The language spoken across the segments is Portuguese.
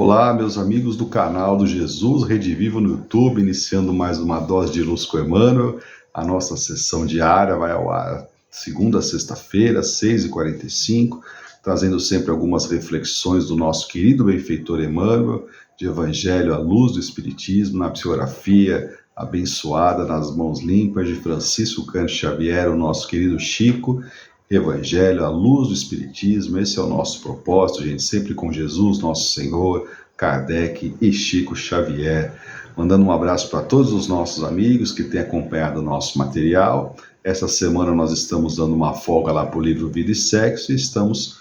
Olá, meus amigos do canal do Jesus Redivivo no YouTube, iniciando mais uma dose de luz com Emmanuel. A nossa sessão diária vai ao ar segunda a sexta-feira, 6h45, trazendo sempre algumas reflexões do nosso querido benfeitor Emmanuel, de Evangelho à luz do Espiritismo, na psicografia abençoada nas mãos limpas de Francisco Cândido Xavier, o nosso querido Chico. Evangelho, a luz do Espiritismo, esse é o nosso propósito, gente, sempre com Jesus, nosso Senhor, Kardec e Chico Xavier. Mandando um abraço para todos os nossos amigos que têm acompanhado o nosso material. Essa semana nós estamos dando uma folga lá para o livro Vida e Sexo e estamos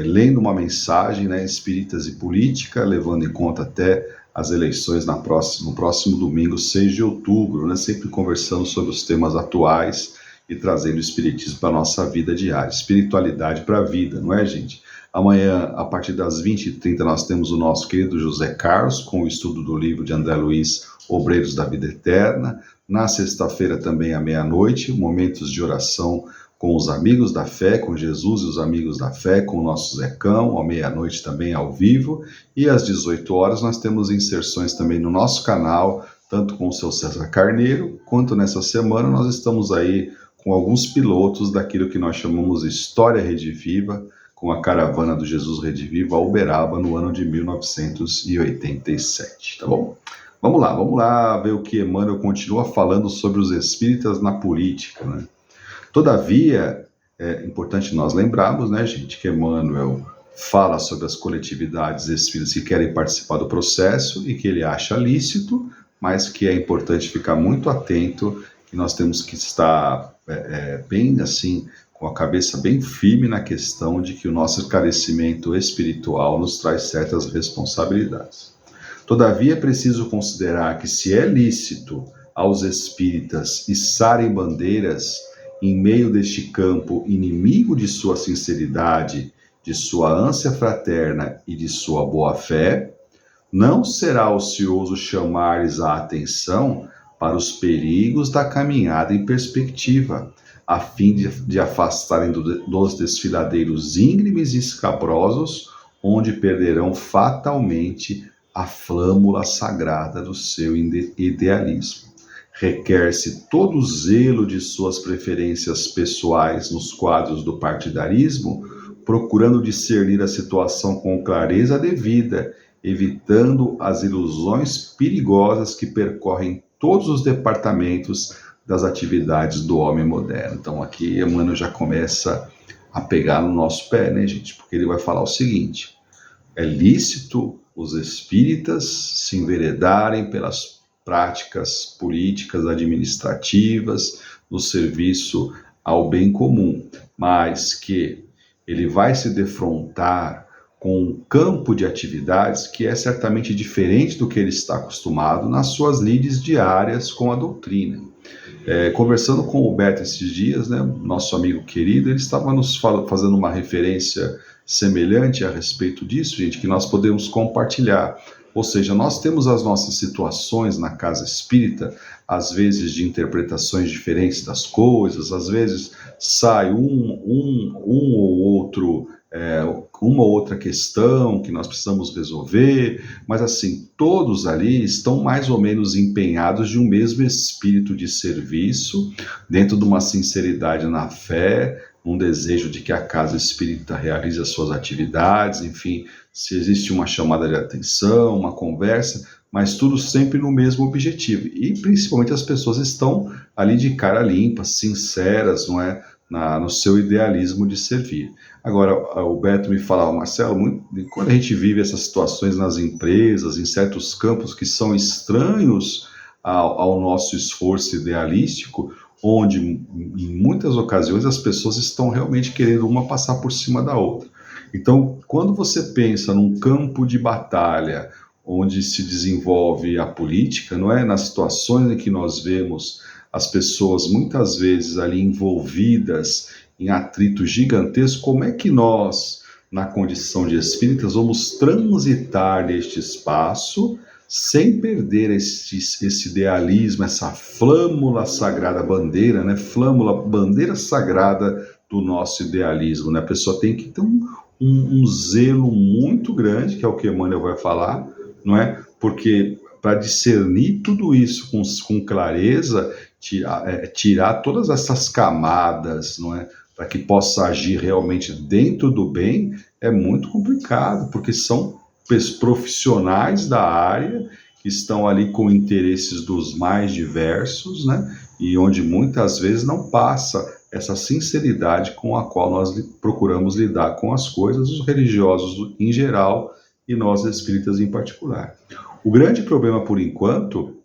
lendo uma mensagem, né, Espíritas e Política, levando em conta até as eleições no próximo domingo, 6 de outubro, né, sempre conversando sobre os temas atuais e trazendo o Espiritismo para a nossa vida diária. Espiritualidade para a vida, não é, gente? Amanhã, a partir das 20h30, nós temos o nosso querido José Carlos, com o estudo do livro de André Luiz, Obreiros da Vida Eterna. Na sexta-feira, também à meia-noite, momentos de oração com os amigos da fé, com Jesus e os amigos da fé, com o nosso Zecão, à meia-noite também ao vivo. E às 18 horas nós temos inserções também no nosso canal, tanto com o seu César Carneiro, quanto nessa semana nós estamos aí com alguns pilotos daquilo que nós chamamos de História Rediviva, com a caravana do Jesus Redivivo a Uberaba no ano de 1987, tá bom? Vamos lá ver o que Emmanuel continua falando sobre os espíritas na política, né? Todavia, é importante nós lembrarmos, né, gente, que Emmanuel fala sobre as coletividades espíritas que querem participar do processo e que ele acha lícito, mas que é importante ficar muito atento, que nós temos que estar bem assim, com a cabeça bem firme na questão de que o nosso esclarecimento espiritual nos traz certas responsabilidades. Todavia, é preciso considerar que se é lícito aos espíritas içarem bandeiras em meio deste campo inimigo de sua sinceridade, de sua ânsia fraterna e de sua boa-fé, não será ocioso chamar-lhes a atenção para os perigos da caminhada em perspectiva, a fim de afastarem dos desfiladeiros íngremes e escabrosos, onde perderão fatalmente a flâmula sagrada do seu idealismo. Requer-se todo o zelo de suas preferências pessoais nos quadros do partidarismo, procurando discernir a situação com clareza devida, evitando as ilusões perigosas que percorrem todos os departamentos das atividades do homem moderno. Então aqui Emmanuel já começa a pegar no nosso pé, né, gente? Porque ele vai falar o seguinte: é lícito os espíritas se enveredarem pelas práticas políticas administrativas no serviço ao bem comum, mas que ele vai se defrontar com um campo de atividades que é certamente diferente do que ele está acostumado nas suas lides diárias com a doutrina. Conversando com o Beto esses dias, né, nosso amigo querido, ele estava nos fazendo uma referência semelhante a respeito disso, gente, que nós podemos compartilhar. Ou seja, nós temos as nossas situações na casa espírita, às vezes de interpretações diferentes das coisas, às vezes sai uma ou outra questão que nós precisamos resolver, mas assim, todos ali estão mais ou menos empenhados de um mesmo espírito de serviço, dentro de uma sinceridade na fé, um desejo de que a casa espírita realize as suas atividades, enfim, se existe uma chamada de atenção, uma conversa, mas tudo sempre no mesmo objetivo. E principalmente as pessoas estão ali de cara limpa, sinceras, não é? No seu idealismo de servir. Agora, o Beto me falava, Marcelo, quando a gente vive essas situações nas empresas, em certos campos que são estranhos ao nosso esforço idealístico, onde em muitas ocasiões as pessoas estão realmente querendo uma passar por cima da outra. Então, quando você pensa num campo de batalha onde se desenvolve a política, não é? Nas situações em que nós vemos as pessoas muitas vezes ali envolvidas em atritos gigantescos, como é que nós, na condição de espíritas, vamos transitar neste espaço sem perder esse idealismo, essa flâmula sagrada, bandeira, né? Flâmula, bandeira sagrada do nosso idealismo, né? A pessoa tem que ter um zelo muito grande, que é o que Emmanuel vai falar, não é? Porque para discernir tudo isso com clareza, tirar todas essas camadas, não é? Para que possa agir realmente dentro do bem, é muito complicado, porque são profissionais da área que estão ali com interesses dos mais diversos, né? E onde muitas vezes não passa essa sinceridade com a qual nós procuramos lidar com as coisas, os religiosos em geral e nós espíritas em particular. O grande problema, por enquanto,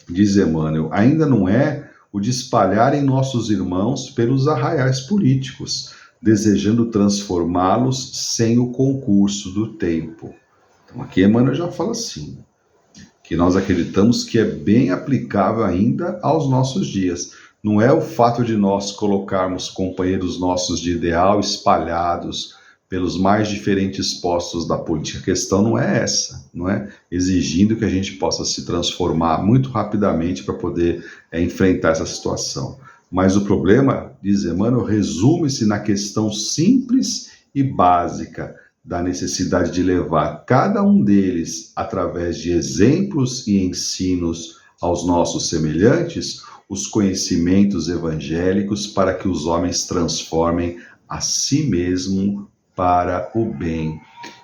diz Emmanuel, ainda não é o de espalharem nossos irmãos pelos arraiais políticos, desejando transformá-los sem o concurso do tempo. Então, aqui Emmanuel já fala assim, que nós acreditamos que é bem aplicável ainda aos nossos dias. Não é o fato de nós colocarmos companheiros nossos de ideal espalhados pelos mais diferentes postos da política. A questão não é essa, não é exigindo que a gente possa se transformar muito rapidamente para poder enfrentar essa situação. Mas o problema, diz Emmanuel, resume-se na questão simples e básica da necessidade de levar cada um deles, através de exemplos e ensinos aos nossos semelhantes, os conhecimentos evangélicos para que os homens transformem a si mesmo para o bem.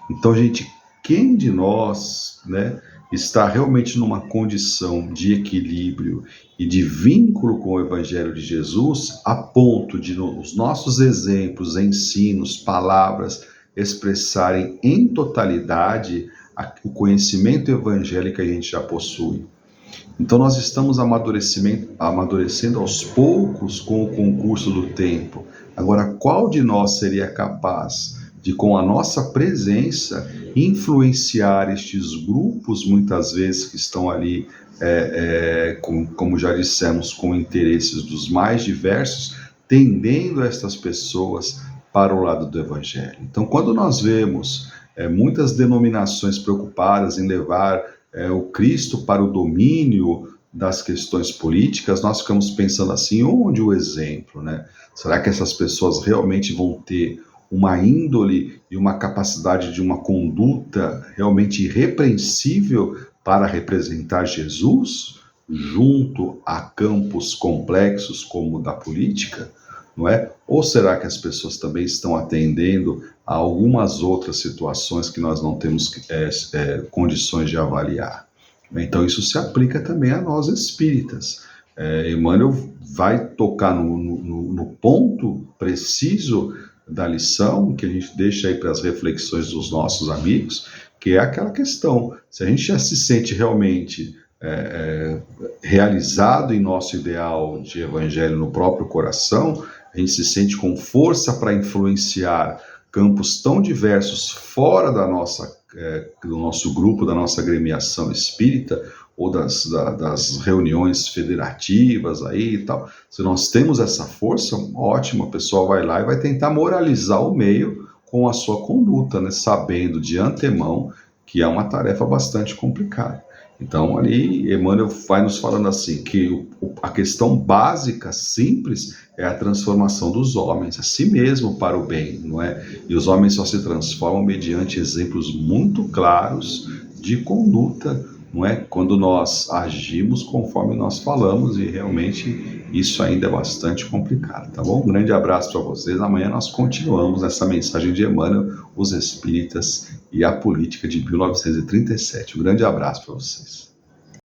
Então, gente, quem de nós, né, está realmente numa condição de equilíbrio e de vínculo com o Evangelho de Jesus, a ponto de os nossos exemplos, ensinos, palavras expressarem em totalidade o conhecimento evangélico que a gente já possui. Então nós estamos amadurecendo aos poucos com o concurso do tempo. Agora, qual de nós seria capaz de, com a nossa presença, influenciar estes grupos, muitas vezes, que estão ali, como já dissemos, com interesses dos mais diversos, tendendo estas pessoas para o lado do Evangelho? Então, quando nós vemos muitas denominações preocupadas em levar o Cristo para o domínio das questões políticas, nós ficamos pensando assim, onde o exemplo, né? Será que essas pessoas realmente vão ter uma índole e uma capacidade de uma conduta realmente irrepreensível para representar Jesus junto a campos complexos como o da política? Não é? Ou será que as pessoas também estão atendendo a algumas outras situações que nós não temos condições de avaliar? Então isso se aplica também a nós espíritas. Emmanuel vai tocar no ponto preciso da lição que a gente deixa aí para as reflexões dos nossos amigos, que é aquela questão, se a gente já se sente realmente realizado em nosso ideal de evangelho no próprio coração, a gente se sente com força para influenciar campos tão diversos fora do nosso grupo, da nossa agremiação espírita, ou das reuniões federativas aí e tal. Se nós temos essa força, ótimo, o pessoal vai lá e vai tentar moralizar o meio com a sua conduta, né? Sabendo de antemão que é uma tarefa bastante complicada. Então, ali, Emmanuel vai nos falando assim, que a questão básica, simples, é a transformação dos homens, a si mesmo para o bem, não é? E os homens só se transformam mediante exemplos muito claros de conduta, não é? Quando nós agimos conforme nós falamos, e realmente isso ainda é bastante complicado, tá bom? Um grande abraço para vocês. Amanhã nós continuamos essa mensagem de Emmanuel, os Espíritas e a Política de 1937. Um grande abraço para vocês.